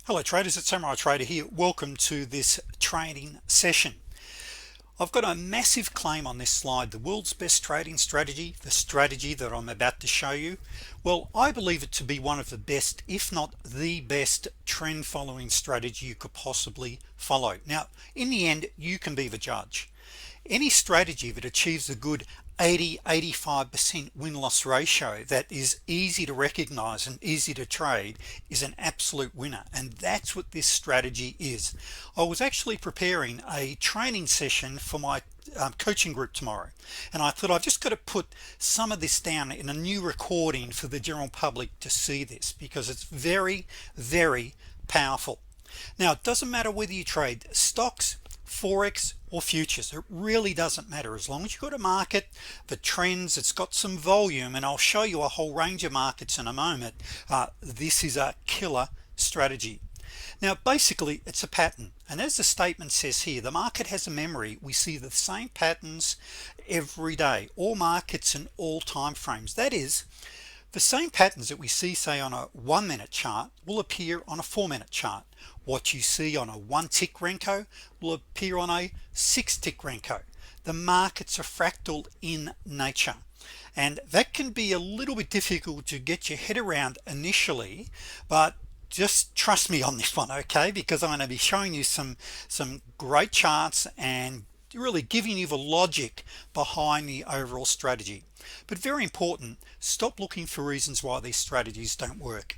Hello traders, it's Samurai Trader here. Welcome to this trading session. I've got a massive claim on this slide, the world's best trading strategy, the strategy that I'm about to show you. Well, I believe it to be one of the best, if not the best, trend following strategy you could possibly follow. Now in the end, you can be the judge. Any strategy that achieves a good 80-85% win-loss ratio that is easy to recognize and easy to trade is an absolute winner, and that's what this strategy is. I was actually preparing a training session for my coaching group tomorrow, and I thought I've just got to put some of this down in a new recording for the general public to see this, because it's very powerful. Now it doesn't matter whether you trade stocks, forex, or futures. It really doesn't matter as long as you've got a market the trends, it's got some volume, and I'll show you a whole range of markets in a moment. This is a killer strategy. Now basically it's a pattern, and as the statement says here, the market has a memory. We see the same patterns every day, all markets and all time frames. That is, the same patterns that we see, say, on a 1 minute chart will appear on a 4-minute chart. What you see on a 1-tick Renko will appear on a 6-tick Renko. The markets are fractal in nature, and that can be a little bit difficult to get your head around initially, but just trust me on this one, okay? Because I'm going to be showing you some great charts and really giving you the logic behind the overall strategy. But very important, stop looking for reasons why these strategies don't work.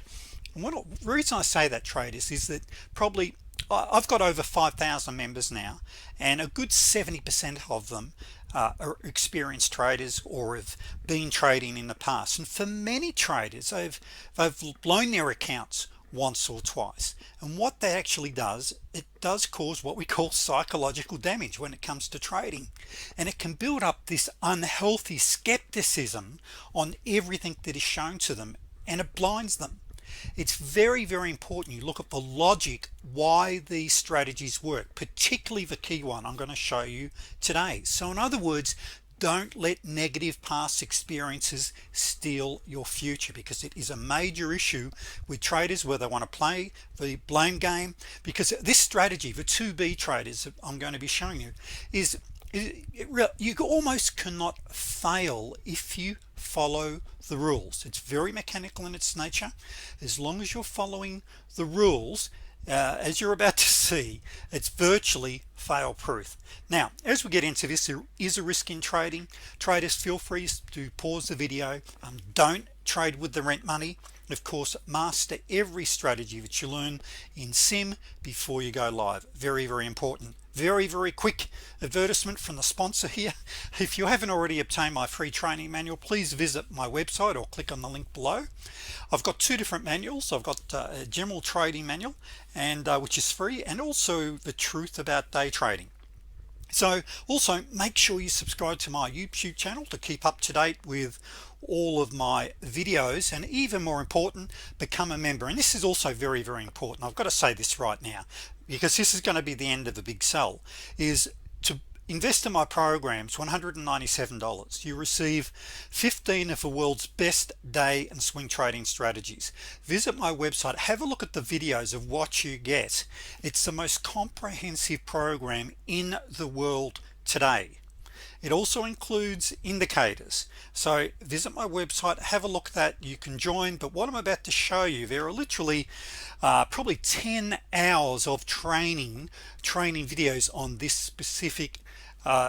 And the reason I say that, traders, is that probably I've got over 5,000 members now, and a good 70% of them are experienced traders or have been trading in the past. And for many traders, they've blown their accounts once or twice, and what that actually does, it does cause what we call psychological damage when it comes to trading, and it can build up this unhealthy skepticism on everything that is shown to them, and it blinds them. It's very important you look at the logic why these strategies work, particularly the key one I'm going to show you today. So in other words, don't let negative past experiences steal your future, because it is a major issue with traders where they want to play the blame game. Because this strategy, the 2B traders that I'm going to be showing you, is you almost cannot fail if you follow the rules. It's very mechanical in its nature. As long as you're following the rules, as you're about to see, it's virtually fail proof. Now as we get into this, there is a risk in trading. Traders, feel free to pause the video. Don't trade with the rent money. Of course, master every strategy that you learn in sim before you go live. Very important. Very quick advertisement from the sponsor here. If you haven't already obtained my free training manual, please visit my website or click on the link below. I've got two different manuals. I've got a general trading manual, and which is free, and also the truth about day trading. So also make sure you subscribe to my YouTube channel to keep up to date with all of my videos, and even more important, become a member. And this is also very important. I've got to say this right now, because this is going to be the end of the big sell, is to invest in my programs. $197. You receive 15 of the world's best day and swing trading strategies. Visit my website, have a look at the videos of what you get. It's the most comprehensive program in the world today. It also includes indicators, so visit my website, have a look at that. You can join. But what I'm about to show you, there are literally probably 10 hours of training videos on this specific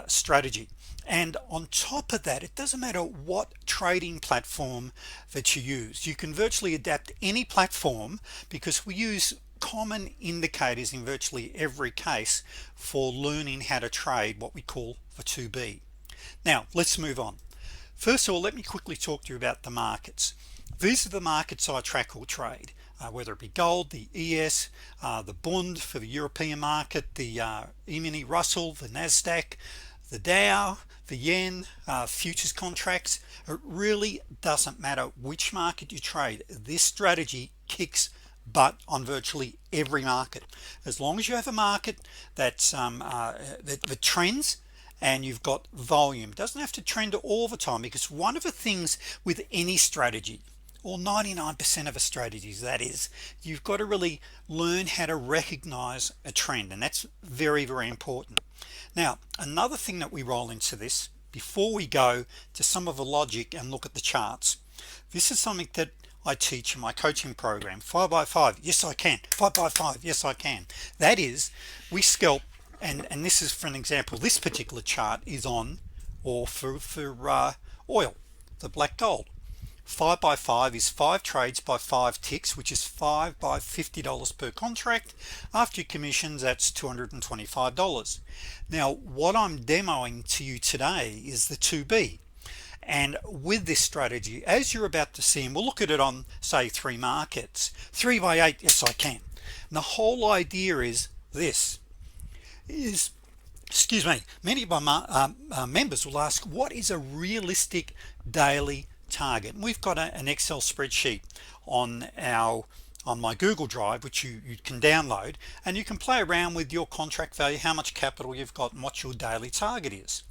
strategy. And on top of that, it doesn't matter what trading platform that you use. You can virtually adapt any platform, because we use common indicators in virtually every case for learning how to trade what we call the 2B. Now let's move on. First of all, let me quickly talk to you about the markets. These are the markets I track or trade, whether it be gold, the ES, the Bund for the European market, the E-mini Russell, the Nasdaq, the Dow, the yen, futures contracts. It really doesn't matter which market you trade. This strategy kicks butt on virtually every market. As long as you have a market that's that trends, and you've got volume. It doesn't have to trend all the time, because one of the things with any strategy, or 99% of strategies, that is. You've got to really learn how to recognize a trend, and that's very, very important. Now, another thing that we roll into this before we go to some of the logic and look at the charts, this is something that I teach in my coaching program. 5x5, yes I can. 5x5, yes I can. That is, we scalp, and this is for an example. This particular chart is on, or for oil, the black gold. 5x5 is 5 trades by 5 ticks, which is 5 by $50 per contract. After your commissions, that's $225. Now what I'm demoing to you today is the 2B, and with this strategy, as you're about to see, and we'll look at it on say 3 markets, 3 by 8, yes I can. And the whole idea is this is, excuse me, many of my members will ask, what is a realistic daily target? And we've got an Excel spreadsheet on my Google Drive, which you can download, and you can play around with your contract value, how much capital you've got, and what your daily target is.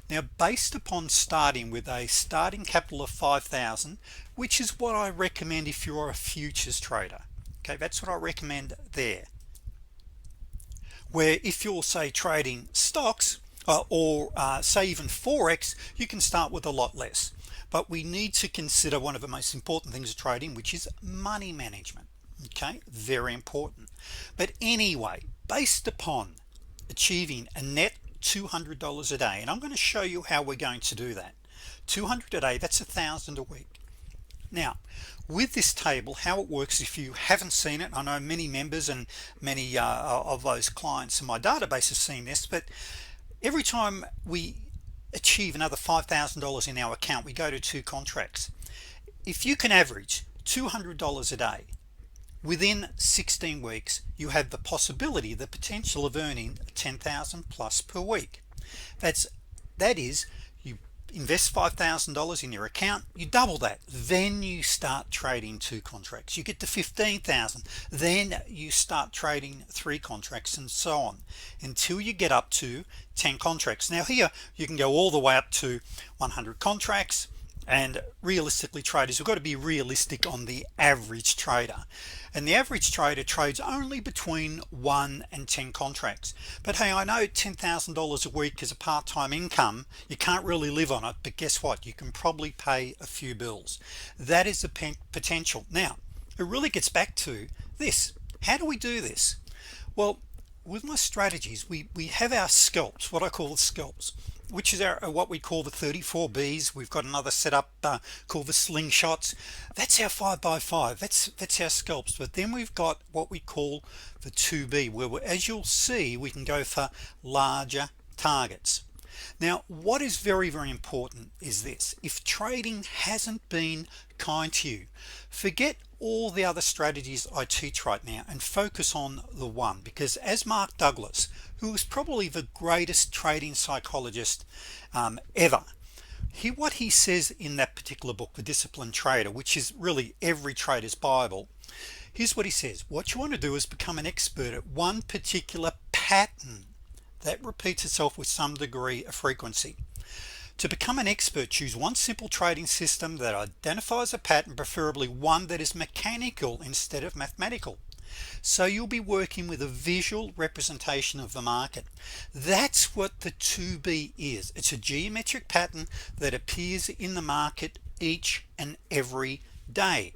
Now, based upon starting with a starting capital of 5,000, which is what I recommend if you're a futures trader, okay, that's what I recommend there. Where if you're say trading stocks or say even Forex, you can start with a lot less. But we need to consider one of the most important things of trading, which is money management. Okay, very important. But anyway, based upon achieving a net $200 a day, and I'm going to show you how we're going to do that. 200 a day, that's $1,000 a week. Now with this table, how it works, if you haven't seen it, I know many members and many of those clients in my database have seen this, but every time we achieve another $5,000 in our account, we go to 2 contracts. If you can average $200 a day within 16 weeks, you have the possibility, the potential of earning 10,000 plus per week. That is, you invest $5,000 in your account, you double that, then you start trading 2 contracts, you get to 15,000, then you start trading 3 contracts, and so on until you get up to 10 contracts. Now here you can go all the way up to 100 contracts, and realistically, traders, we've got to be realistic on the average trader, and the average trader trades only between 1 and 10 contracts. But hey, I know $10,000 a week is a part-time income, you can't really live on it, but guess what, you can probably pay a few bills. That is the potential. Now it really gets back to this, how do we do this? Well, with my strategies, we have our scalps, what I call the scalps, which is what we call the 34Bs. We've got another setup called the slingshots. That's our 5x5, that's our scalps. But then we've got what we call the 2B, where as you'll see, we can go for larger targets. Now what is very, very important is this: if trading hasn't been kind to you, forget all the other strategies I teach right now and focus on the one, because as Mark Douglas, who is probably the greatest trading psychologist ever, what he says in that particular book, The Disciplined Trader, which is really every trader's Bible, here's what he says: what you want to do is become an expert at one particular pattern that repeats itself with some degree of frequency. To become an expert, choose one simple trading system that identifies a pattern, preferably one that is mechanical instead of mathematical. So you'll be working with a visual representation of the market. That's what the 2B is. It's a geometric pattern that appears in the market each and every day.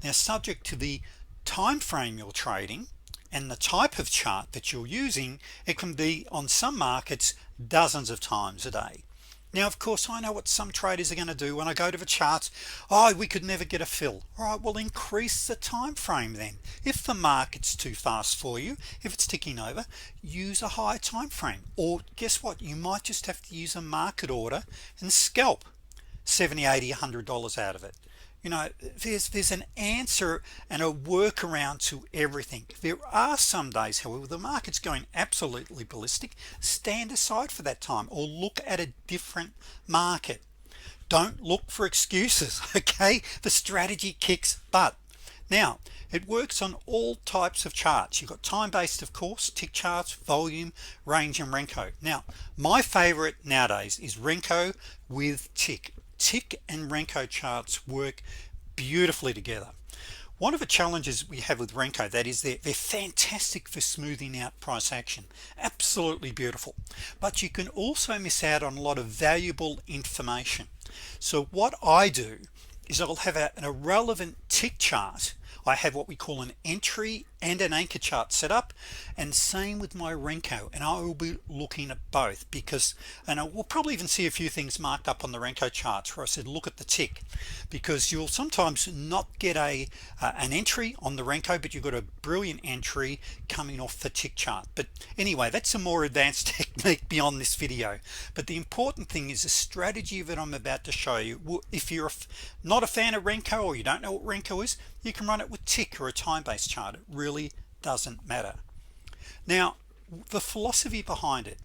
Now, subject to the time frame you're trading and the type of chart that you're using, it can be on some markets dozens of times a day. Now of course I know what some traders are going to do when I go to the charts. Oh, we could never get a fill. All right, well, increase the time frame then. If the market's too fast for you, if it's ticking over, use a higher time frame. Or guess what, you might just have to use a market order and scalp $70, $80, $100 out of it. You know, there's an answer and a workaround to everything. There are some days, however, the market's going absolutely ballistic. Stand aside for that time or look at a different market. Don't look for excuses. Okay, the strategy kicks butt. Now it works on all types of charts. You've got time-based, of course, tick charts, volume, range, and Renko. Now my favorite nowadays is Renko with tick and Renko charts work beautifully together. One of the challenges we have with Renko, that is they're fantastic for smoothing out price action, absolutely beautiful, but you can also miss out on a lot of valuable information. So what I do is I'll have an irrelevant tick chart. I have what we call an entry and an anchor chart set up, and same with my Renko, and I will be looking at both because, and I will probably even see a few things marked up on the Renko charts where I said look at the tick, because you'll sometimes not get an entry on the Renko, but you've got a brilliant entry coming off the tick chart. But anyway, that's a more advanced technique beyond this video. But the important thing is the strategy that I'm about to show you. If you're not a fan of Renko, or you don't know what Renko is, you can run it with tick or a time-based chart. It really doesn't matter. Now, the philosophy behind it,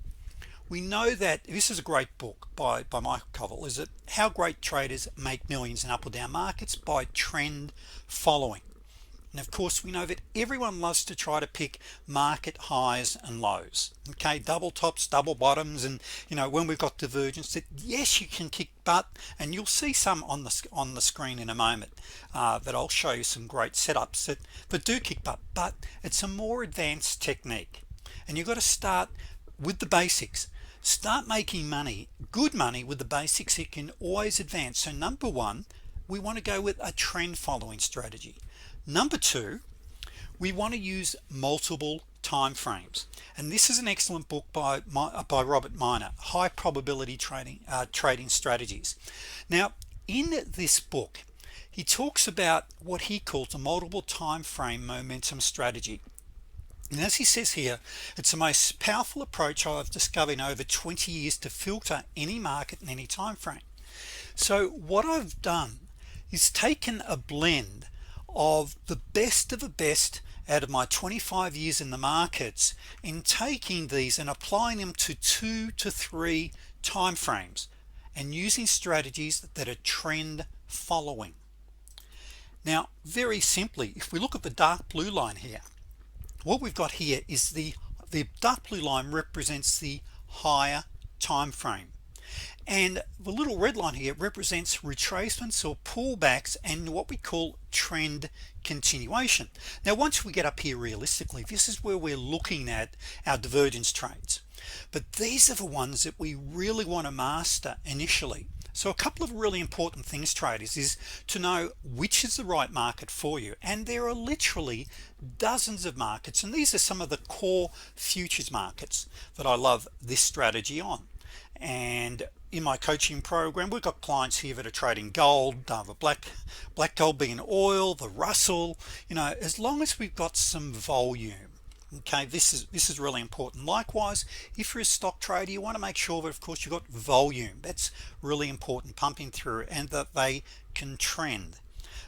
we know that this is a great book by Michael Covell, is that how great traders make millions in up or down markets by trend following. And of course we know that everyone loves to try to pick market highs and lows, okay, double tops, double bottoms, and when we've got divergence, that yes, you can kick butt, and you'll see some on the screen in a moment, that I'll show you some great setups that do kick butt, but it's a more advanced technique, and you've got to start with the basics. Start making money, good money, with the basics. You can always advance. So number one, we want to go with a trend following strategy. Number two, we want to use multiple time frames, and this is an excellent book by Robert Miner, High Probability Trading Strategies. Now in this book he talks about what he calls a multiple time frame momentum strategy, and as he says here, it's the most powerful approach I've discovered in over 20 years to filter any market in any time frame. So what I've done is taken a blend of the best out of my 25 years in the markets, in taking these and applying them to 2 to 3 time frames and using strategies that are trend following. Now very simply, if we look at the dark blue line here, what we've got here is the dark blue line represents the higher time frame, and the little red line here represents retracements or pullbacks and what we call trend continuation. Now once we get up here, realistically, this is where we're looking at our divergence trades, but these are the ones that we really want to master initially. So a couple of really important things, traders, is to know which is the right market for you, and there are literally dozens of markets, and these are some of the core futures markets that I love this strategy on. And in my coaching program, we've got clients here that are trading gold, the black gold being oil, the Russell, as long as we've got some volume. Okay, this is really important. Likewise, if you're a stock trader, you want to make sure that of course you've got volume. That's really important, pumping through, and that they can trend.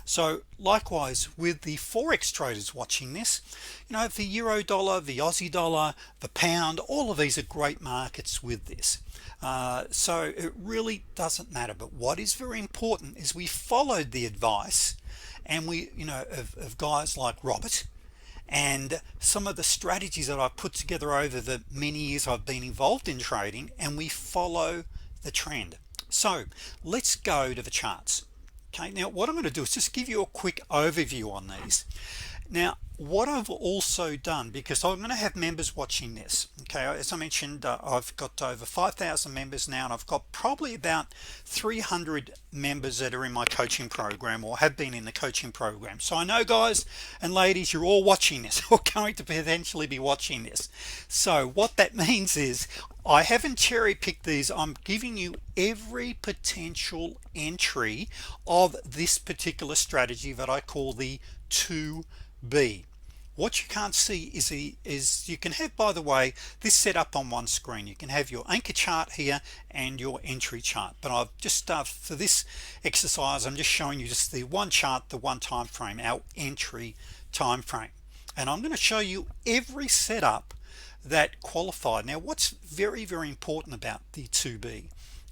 So likewise with the forex traders watching this, the euro dollar, the Aussie dollar, the pound, all of these are great markets with this. So it really doesn't matter, but what is very important is we followed the advice, and we of guys like Robert, and some of the strategies that I put together over the many years I've been involved in trading, and we follow the trend. So let's go to the charts. Okay, now what I'm going to do is just give you a quick overview on these. Now what I've also done, because I'm going to have members watching this, okay, as I mentioned, I've got over 5,000 members now, and I've got probably about 300 members that are in my coaching program or have been in the coaching program. So I know, guys and ladies, you're all watching this or going to potentially be watching this. So what that means is I haven't cherry-picked these. I'm giving you every potential entry of this particular strategy that I call the 2B. What you can't see is you can have, by the way, this set up on one screen. You can have your anchor chart here and your entry chart, but I've just for this exercise I'm just showing you just the one chart, the one time frame, our entry time frame, and I'm going to show you every setup that qualified. Now what's very important about the 2B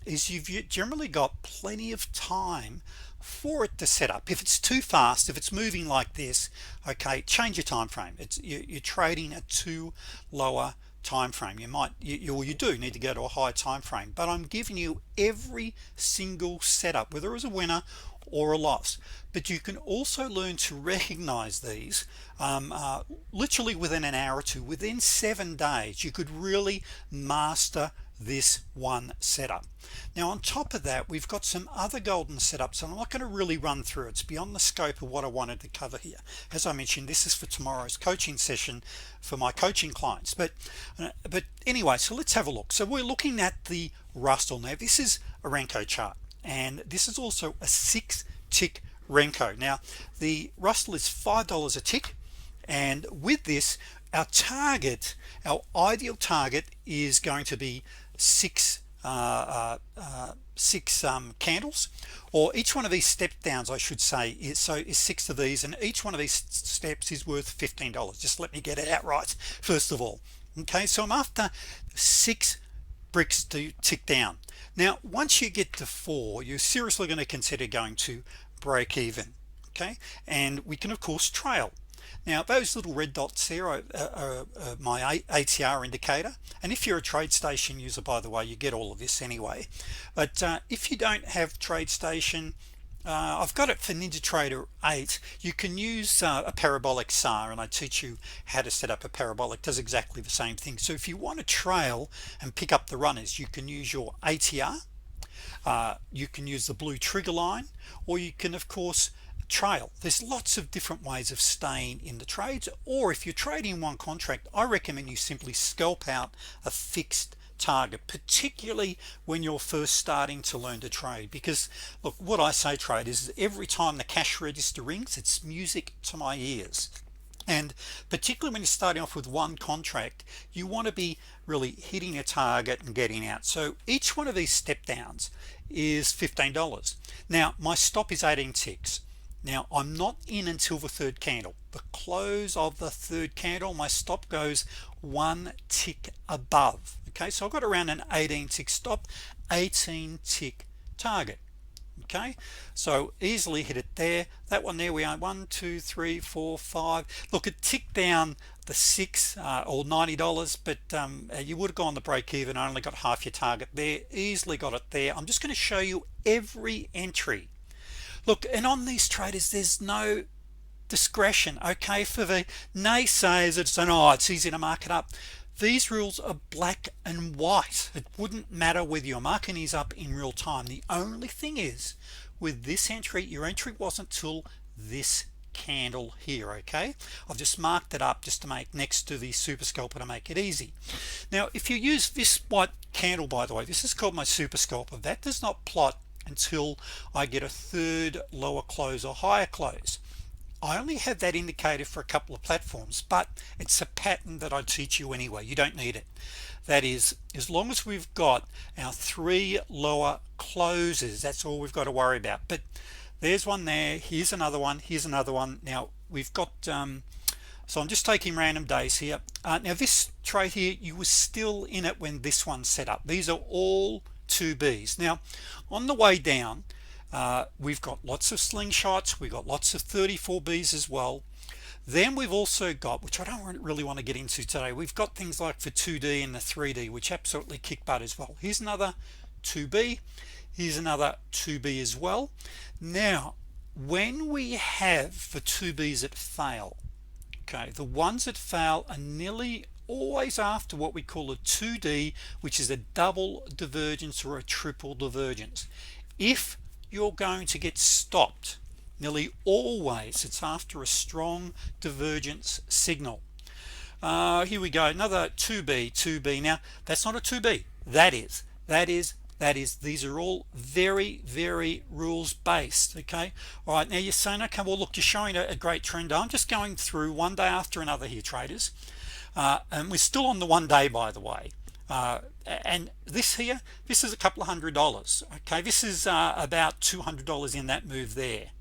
is you've generally got plenty of time for it to set up. If it's too fast, if it's moving like this, okay, change your time frame. You're trading at too lower time frame. You do need to go to a high time frame, but I'm giving you every single setup, whether it was a winner or a loss. But you can also learn to recognize these literally within an hour or two. Within 7 days you could really master this one setup. Now on top of that, we've got some other golden setups, and I'm not going to really run through. It's beyond the scope of what I wanted to cover here. As I mentioned, this is for tomorrow's coaching session for my coaching clients, but anyway, so let's have a look. So we're looking at the Russell. Now this is a Renko chart, and this is also a 6-tick Renko. Now the Russell is $5 a tick, and with this, our target, our ideal target, is going to be six candles, or each one of these step downs, I should say, is 6 of these, and each one of these steps is worth $15. Just let me get it out right first of all. Okay, so I'm after 6 bricks to tick down. Now once you get to 4, you're seriously going to consider going to break even. Okay, and we can of course trail. Now those little red dots there are my ATR indicator, and if you're a TradeStation user, by the way, you get all of this anyway. But if you don't have TradeStation, I've got it for NinjaTrader 8. You can use a parabolic SAR, and I teach you how to set up a parabolic. It does exactly the same thing. So if you want to trail and pick up the runners, you can use your ATR, you can use the blue trigger line, or you can of course trail. There's lots of different ways of staying in the trades, or if you're trading one contract, I recommend you simply scalp out a fixed target, particularly when you're first starting to learn to trade. Because look, what I say, traders, is every time the cash register rings, it's music to my ears. And particularly when you're starting off with one contract, you want to be really hitting a target and getting out. So each one of these step downs is $15. Now my stop is 18 ticks. Now I'm not in until the third candle. The close of the third candle, my stop goes 1 tick above. Okay, so I've got around an 18 tick stop, 18 tick target. Okay, so easily hit it there. That one there, we are 1 2 3 4 5. Look, it ticked down the 6 or $90, but you would have gone the break even. I only got half your target there. Easily got it there. I'm just going to show you every entry. Look, and on these traders, there's no discretion. Okay, for the naysayers that say, oh, it's easy to mark it up, these rules are black and white. It wouldn't matter whether your marking is up in real time. The only thing is, with this entry, your entry wasn't till this candle here. Okay, I've just marked it up just to make next to the super scalper to make it easy. Now if you use this white candle, by the way, this is called my super scalper. That does not plot until I get a third lower close or higher close. I only have that indicated for a couple of platforms, but it's a pattern that I teach you anyway. You don't need it. That is, as long as we've got our 3 lower closes, that's all we've got to worry about. But there's one there, here's another one, here's another one. Now we've got so I'm just taking random days here. Now this trade here, you were still in it when this one set up. These are all 2Bs. Now on the way down, we've got lots of slingshots, we've got lots of 34Bs as well. Then we've also got, which I don't really want to get into today, we've got things like the 2D and the 3D, which absolutely kick butt as well. Here's another 2B, here's another 2B as well. Now when we have the 2Bs that fail, okay, the ones that fail are nearly always after what we call a 2D, which is a double divergence or a triple divergence. If you're going to get stopped, nearly always it's after a strong divergence signal. Here we go, another 2B. Now that's not a 2B, that is these are all very rules based. Okay, all right, now you're saying, okay, well look, you're showing a great trend. I'm just going through one day after another here, traders, and we're still on the 1 day, by the way. And this here, this is a couple of $100. Okay, this is about $200 in that move there.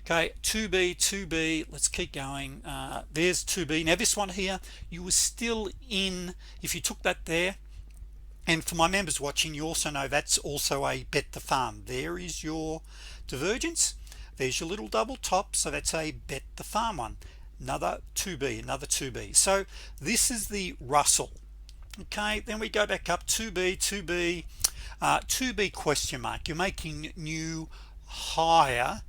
Okay, 2B, let's keep going. There's 2B. Now this one here, you were still in if you took that there. And for my members watching, you also know that's also a bet the farm. There is your divergence, there's your little double top, so that's a bet the farm one. Another 2B. So this is the Russell. Okay, then we go back up, 2B, 2B question mark. You're making new higher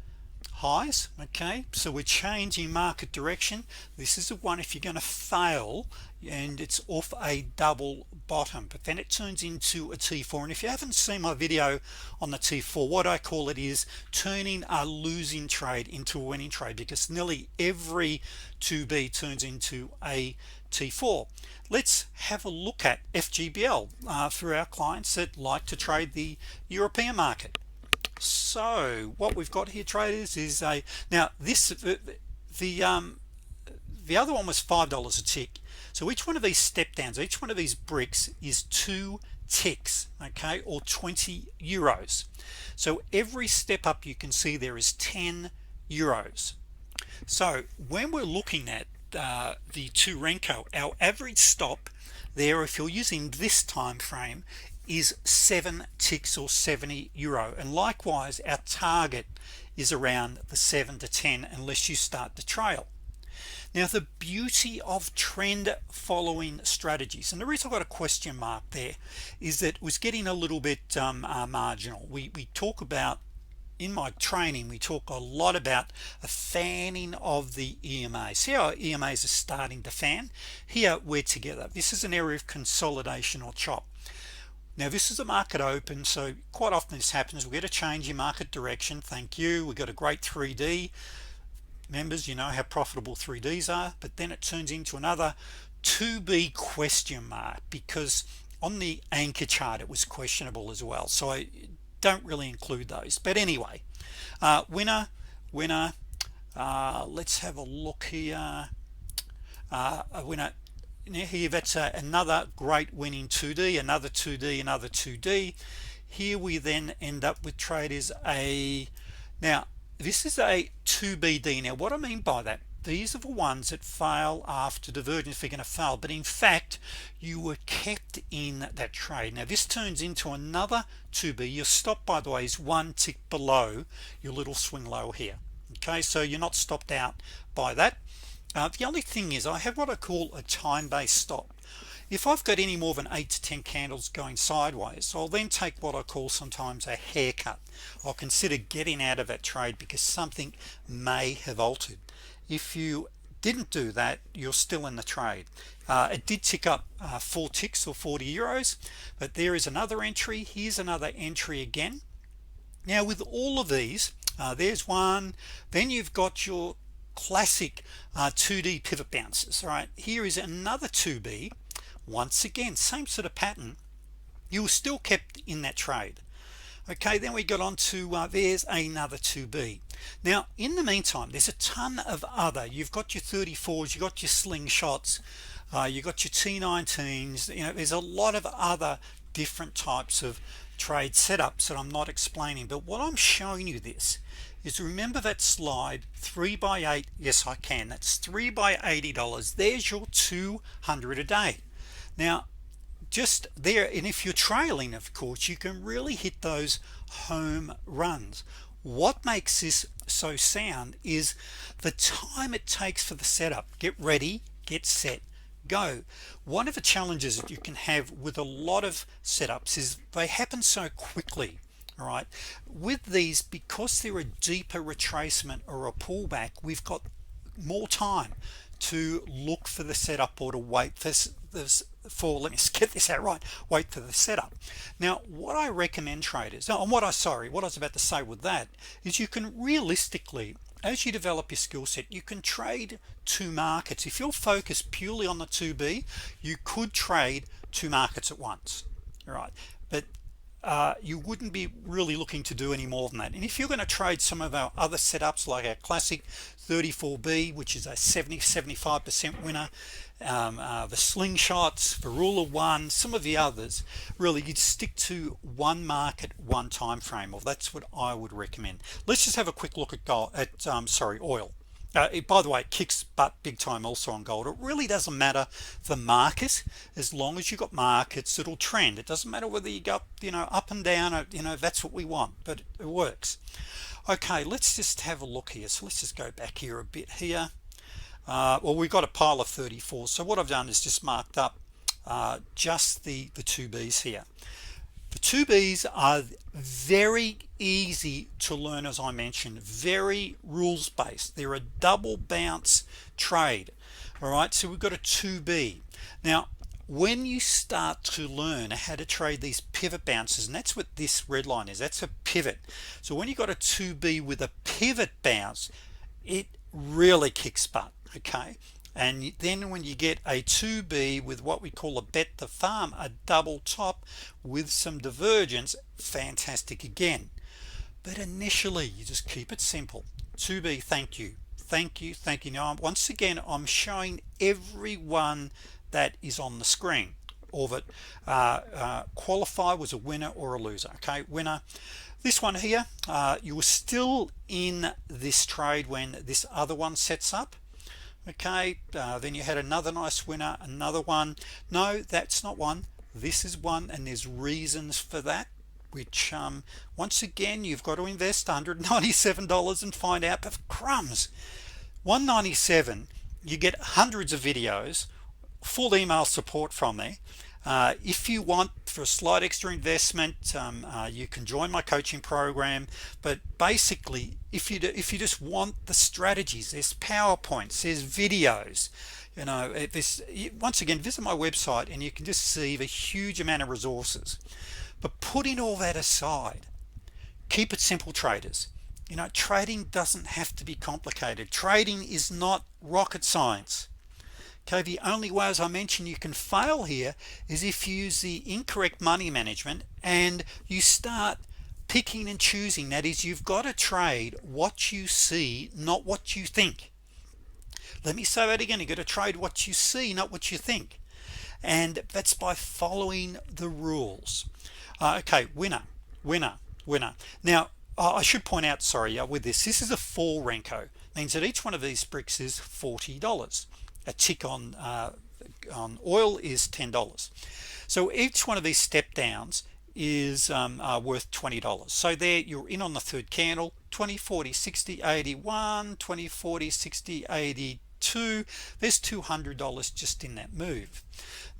highs. Okay, so we're changing market direction. This is the one if you're going to fail and it's off a double bottom, but then it turns into a T4. And if you haven't seen my video on the T4, what I call it is turning a losing trade into a winning trade, because nearly every 2B turns into a T4. Let's have a look at FGBL for our clients that like to trade the European market. So what we've got here, traders, is a now this the other one was $5 a tick. So each one of these step downs, each one of these bricks is 2 ticks, okay, or 20 euros. So every step up you can see there is 10 euros. So when we're looking at the 2 Renko, our average stop there, if you're using this time frame, is 7 ticks or 70 euro, and likewise our target is around the 7 to 10 unless you start to trail. Now the beauty of trend following strategies, and the reason I've got a question mark there is that it was getting a little bit marginal. We talk about, in my training, we talk a lot about a fanning of the EMA. See how EMAs are starting to fan? Here we're together. This is an area of consolidation or chop. Now this is a market open, so quite often this happens. We get a change in market direction. Thank you. We got a great 3D. Members, you know how profitable 3Ds are, but then it turns into another 2B question mark, because on the anchor chart it was questionable as well, so I don't really include those. But anyway, winner, let's have a look here. A winner here, that's another great winning 2D, another 2D, another 2D. Here we then end up with traders now this is a 2BD. Now what I mean by that, these are the ones that fail after divergence. They're going to fail, but in fact you were kept in that trade. Now this turns into another 2B. Your stop, by the way, is 1 tick below your little swing low here. Okay, so you're not stopped out by that. The only thing is I have what I call a time-based stop. If I've got any more than 8 to 10 candles going sideways, I'll then take what I call sometimes a haircut. I'll consider getting out of that trade because something may have altered. If you didn't do that, you're still in the trade. It did tick up 4 ticks or 40 euros, but there is another entry. Here's another entry again. Now with all of these, there's one, then you've got your classic 2D pivot bounces. All right, here is another 2B. Once again, same sort of pattern. You were still kept in that trade. Okay, then we got on to there's another 2B. Now in the meantime, there's a ton of other. You've got your 34s, you got your slingshots, you got your T19s. You know, there's a lot of other different types of trade setups that I'm not explaining, but what I'm showing you this is, remember that slide 3 by 8. Yes, I can. That's 3 by $80. There's your 200 a day. Now just there, and if you're trailing, of course, you can really hit those home runs. What makes this so sound is the time it takes for the setup. Get ready, get set, go. One of the challenges that you can have with a lot of setups is they happen so quickly. All right, with these, because they're a deeper retracement or a pullback, we've got more time to look for the setup or to wait for let me get this out right, wait for the setup. Now what I recommend traders, and what I was about to say with that is, you can realistically, as you develop your skill set, you can trade 2 markets. If you're focused purely on the 2B, you could trade 2 markets at once. All right, but you wouldn't be really looking to do any more than that. And if you're going to trade some of our other setups, like our classic 34B, which is a 70-75% winner, the slingshots, the rule of 1, some of the others, really you'd stick to 1 market, 1 time frame. Or that's what I would recommend. Let's just have a quick look at oil. By the way, it kicks butt big time also on gold. It really doesn't matter the market, as long as you got markets that'll trend. It doesn't matter whether you go up and down, that's what we want, but it works. Okay, let's just have a look here. So let's just go back here a bit here. Well, we've got a pile of 34, so what I've done is just marked up just the 2Bs here. The 2Bs are very easy to learn, as I mentioned, very rules based. They're a double bounce trade. All right, so we've got a 2B. Now when you start to learn how to trade these pivot bounces, and that's what this red line is, that's a pivot. So when you got a 2B with a pivot bounce, it really kicks butt. Okay, and then when you get a 2B with what we call a bet the farm, a double top with some divergence, fantastic again. But initially you just keep it simple. 2B, thank you, thank you, thank you. Now once again I'm showing everyone that is on the screen of it. Qualify was a winner or a loser. Okay, winner. This one here, you were still in this trade when this other one sets up. Okay, then you had another nice winner, another one. No, that's not one, this is one, and there's reasons for that, which once again you've got to invest $197 and find out. But crumbs, $197, you get hundreds of videos, full email support from me. If you want for a slight extra investment, you can join my coaching program. But basically, if you just want the strategies, there's PowerPoints, there's videos, you know, once again visit my website and you can just see the huge amount of resources. But putting all that aside, keep it simple, traders. You know, trading doesn't have to be complicated. Trading is not rocket science. Okay, the only way, as I mentioned, you can fail here is if you use the incorrect money management and you start picking and choosing. That is, you've got to trade what you see, not what you think. Let me say that again. You've got to trade what you see, not what you think, and that's by following the rules. Okay, winner, winner, winner. Now I should point out, sorry, with this is a 4 Renko, means that each one of these bricks is $40. A tick on oil is $10. So each one of these step downs is worth $20. So there you're in on the third candle. 20, 40, 60, 81, 20, 40, 60, 82. There's $200 just in that move.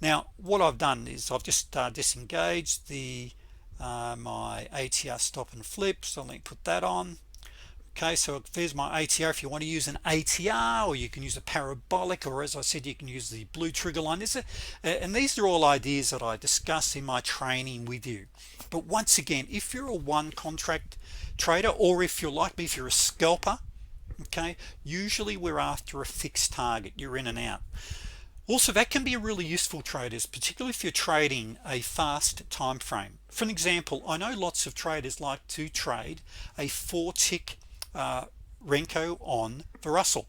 Now what I've done is I've just disengaged the my ATR stop and flip, so let me put that on. Okay, so there's my ATR. If you want to use an ATR, or you can use a parabolic, or as I said, you can use the blue trigger line. And these are all ideas that I discuss in my training with you. But once again, if you're a one contract trader, or if you're like me, if you're a scalper, okay, usually we're after a fixed target. You're in and out. Also, that can be really useful, traders, particularly if you're trading a fast time frame. For an example, I know lots of traders like to trade a 4-tick Renko on the Russell.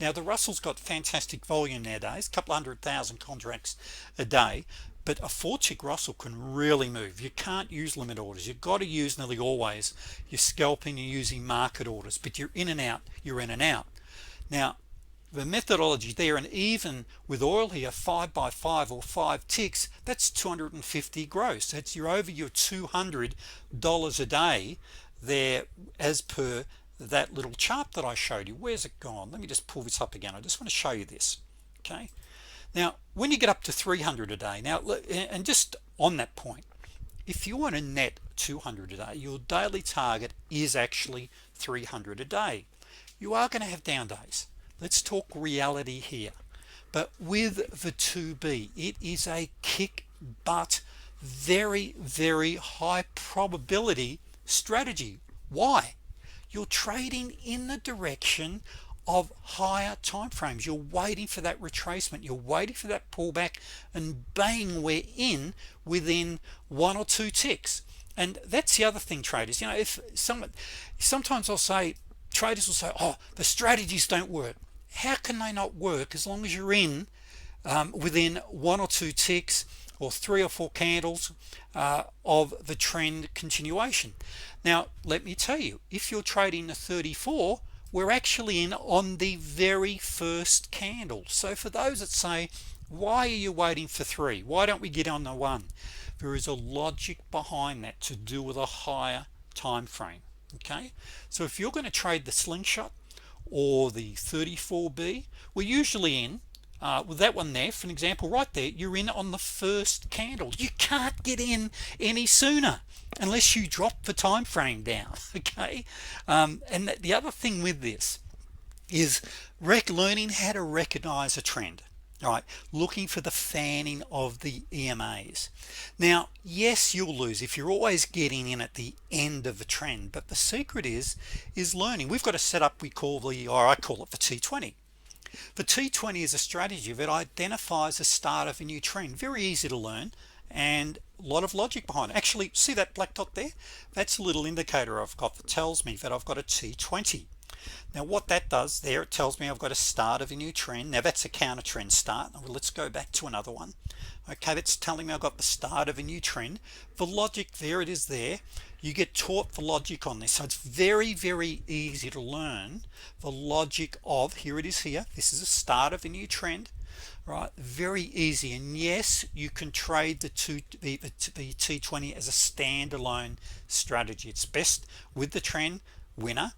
Now the Russell's got fantastic volume nowadays, a couple 100,000 contracts a day, but a 4-tick Russell can really move. You can't use limit orders. You've got to use nearly always you're scalping, you're using market orders, but you're in and out, you're in and out. Now the methodology there, and even with oil here, 5 by 5 or 5 ticks, that's 250 gross. That's you're over your $200 a day there, as per that little chart that I showed you. Where's it gone? Let me just pull this up again. I just want to show you this. Okay, now when you get up to 300 a day, now, and just on that point, if you want to net 200 a day, your daily target is actually 300 a day. You are going to have down days. Let's talk reality here. But with the 2B, it is a kick butt, very, very high probability strategy. Why? You're trading in the direction of higher time frames. You're waiting for that retracement, you're waiting for that pullback, and bang, we're in within 1 or 2 ticks. And that's the other thing, traders, you know, if sometimes I'll say, traders will say, oh, the strategies don't work. How can they not work as long as you're in within 1 or 2 ticks or 3 or 4 candles of the trend continuation? Now let me tell you, if you're trading the 34, we're actually in on the very first candle. So for those that say, why are you waiting for 3, why don't we get on the 1, there is a logic behind that to do with a higher time frame. Okay, so if you're going to trade the slingshot or the 34B, we're usually in with that one there, for an example, right there, you're in on the first candle. You can't get in any sooner unless you drop the time frame down. Okay, and the other thing with this is learning how to recognize a trend. All right, looking for the fanning of the EMAs. Now, yes, you'll lose if you're always getting in at the end of the trend, but the secret is learning. We've got a setup we call or I call it the T20. The T20 is a strategy that identifies the start of a new trend. Very easy to learn and a lot of logic behind it. Actually, see that black dot there? That's a little indicator I've got that tells me that I've got a T20. Now what that does there, it tells me I've got a start of a new trend. Now that's a counter trend start. Well, let's go back to another one. Okay, that's telling me I've got the start of a new trend. The logic, there it is there. You get taught the logic on this, so it's very easy to learn the logic of, here it is here, this is a start of a new trend, right? Very easy. And yes, you can trade the T20 as a standalone strategy. It's best with the trend, winner,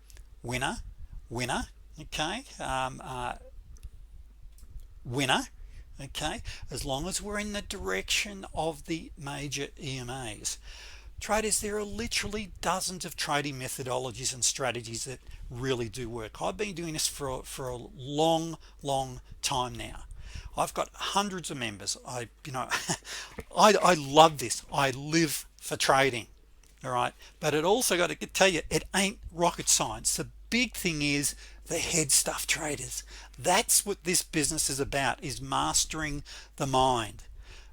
okay, winner, okay, as long as we're in the direction of the major EMAs. Traders, there are literally dozens of trading methodologies and strategies that really do work. I've been doing this for a long time now. I've got hundreds of members. I love this. I live for trading. All right, but it also got to tell you, it ain't rocket science. The big thing is the head stuff, traders. That's what this business is about, is mastering the mind.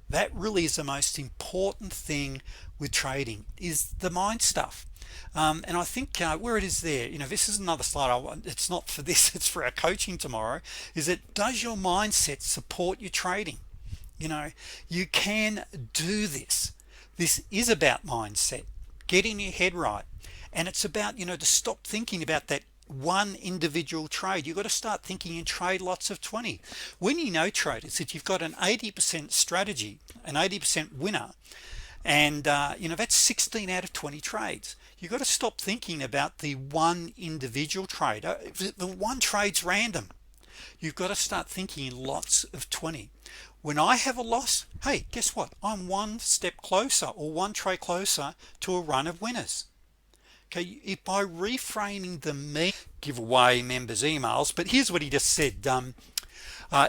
That really is the most important thing with trading, is the mind stuff. And I think where it is there, this is another slide. It's not for this, it's for our coaching tomorrow. Is it, does your mindset support your trading? You can do this. This is about mindset, getting your head right, and it's about to stop thinking about that one individual trade. You've got to start thinking in trade lots of 20. When traders, that you've got an 80% strategy, an 80% winner, and that's 16 out of 20 trades. You've got to stop thinking about the one individual trade. The one trade's random. You've got to start thinking in lots of 20. When I have a loss, hey, guess what? I'm one step closer, or one trade closer, to a run of winners. Okay, by reframing the give away members emails. But here's what he just said.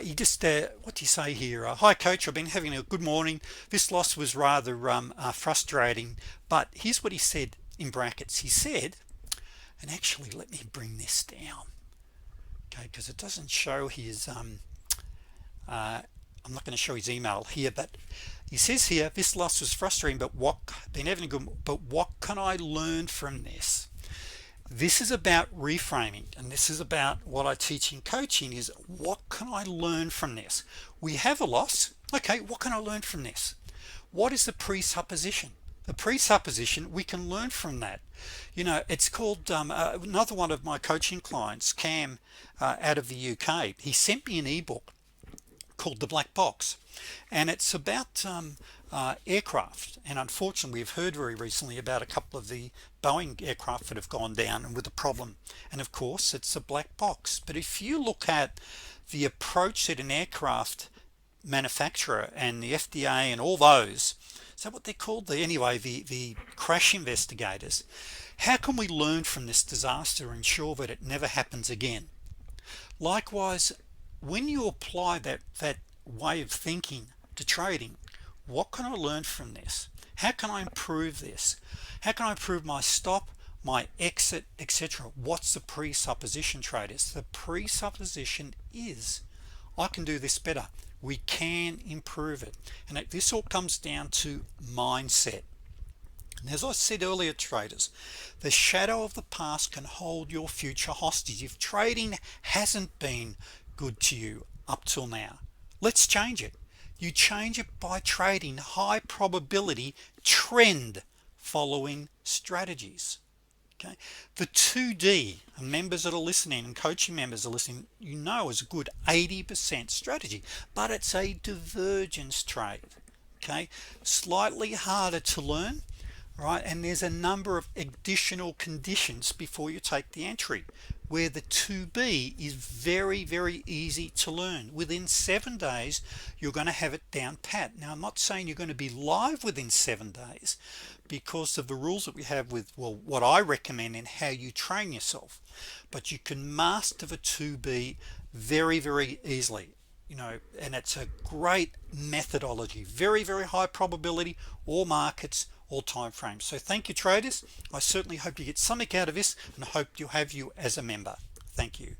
He just what do you say here? Hi coach, I've been having a good morning. This loss was rather frustrating, but here's what he said in brackets. He said, and actually let me bring this down, okay, because it doesn't show his I'm not going to show his email here, but he says here, this loss was frustrating, but what can I learn from this? This is about reframing, and this is about what I teach in coaching, is what can I learn from this? We have a loss. Okay, what can I learn from this? What is the presupposition? The presupposition, we can learn from that. It's called, another one of my coaching clients, Cam, out of the UK, he sent me an ebook called The Black Box, and it's about aircraft. And unfortunately, we've heard very recently about a couple of the Boeing aircraft that have gone down and with a problem, and of course it's a black box. But if you look at the approach that an aircraft manufacturer and the FDA and all those, is that what they're called? The crash investigators, how can we learn from this disaster and ensure that it never happens again? Likewise, when you apply that way of thinking to trading, what can I learn from this? How can I improve this? How can I improve my stop, my exit, etc.? What's the presupposition, traders? The presupposition is, I can do this better. We can improve it. And this all comes down to mindset. And as I said earlier, traders, the shadow of the past can hold your future hostage. If trading hasn't been good to you up till now, let's change it. You change it by trading high probability trend following strategies. Okay, the 2D, and members that are listening and coaching members are listening, is a good 80% strategy, but it's a divergence trade. Okay, slightly harder to learn, right? And there's a number of additional conditions before you take the entry. where the 2B is very easy to learn. Within 7 days you're going to have it down pat. Now I'm not saying you're going to be live within 7 days because of the rules that we have with, well, what I recommend and how you train yourself, but you can master the 2B very easily, and it's a great methodology. Very high probability, all markets, all time frames. So thank you, traders. I certainly hope you get something out of this, and hope you have you as a member. Thank you.